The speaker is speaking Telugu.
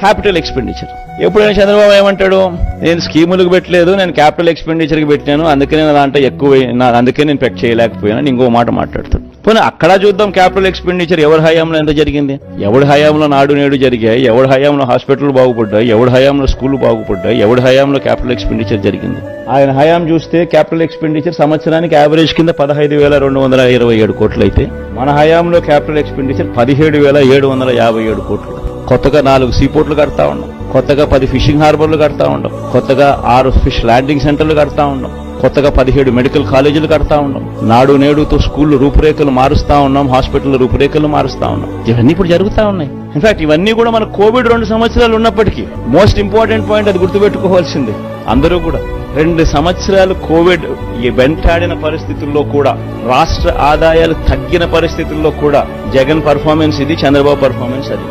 Capital expenditure. ఎప్పుడైనా చంద్రబాబు ఏమంటాడు, నేను స్కీములకు పెట్టలేదు, నేను క్యాపిటల్ ఎక్స్పెండిచర్కి పెట్టాను, అందుకే నేను దాంట్లో ఎక్కువ, అందుకే నేను పెట్ చేయలేకపోయాను, ఇంకో మాట మాట్లాడుతాడు. పోనీ అక్కడ చూద్దాం క్యాపిటల్ ఎక్స్పెండిచర్ ఎవరి హయాంలో ఎంత జరిగింది, ఎవడి హయాంలో నాడు నేడు జరిగాయి, ఎవడి హయాంలో హాస్పిటల్ బాగుపడ్డాయి, ఎవడి హయాంలో స్కూల్ బాగుపడ్డాయి, ఎవడి హయాంలో క్యాపిటల్ ఎక్స్పెండిచర్ జరిగింది. ఆయన హయాం చూస్తే క్యాపిటల్ ఎక్స్పెండిచర్ సంవత్సరానికి యావరేజ్ కింద 15,227 కోట్లు అయితే మన హయాంలో క్యాపిటల్ ఎక్స్పెండిచర్ 17,757 కోట్లు. కొత్తగా 4 సీపోర్ట్లు కడతా ఉన్నాం, కొత్తగా 10 ఫిషింగ్ హార్బర్లు కడతా ఉన్నాం, కొత్తగా 6 ఫిష్ ల్యాండింగ్ సెంటర్లు కడతా ఉన్నాం, కొత్తగా 17 మెడికల్ కాలేజీలు కడతా ఉన్నాం, నాడు నేడుతో స్కూళ్లు రూపురేఖలు మారుస్తా ఉన్నాం, హాస్పిటల్ రూపురేఖలు మారుస్తా ఉన్నాం. ఇవన్నీ ఇప్పుడు జరుగుతా ఉన్నాయి. ఇన్ఫాక్ట్ ఇవన్నీ కూడా మన కోవిడ్ 2 సంవత్సరాలు ఉన్నప్పటికీ మోస్ట్ ఇంపార్టెంట్ పాయింట్ అది గుర్తుపెట్టుకోవాల్సింది అందరూ కూడా. 2 సంవత్సరాలు కోవిడ్ వెంటాడిన పరిస్థితుల్లో కూడా, రాష్ట్ర ఆదాయాలు తగ్గిన పరిస్థితుల్లో కూడా జగన్ పర్ఫార్మెన్స్ ఇది, చంద్రబాబు పర్ఫార్మెన్స్ అది.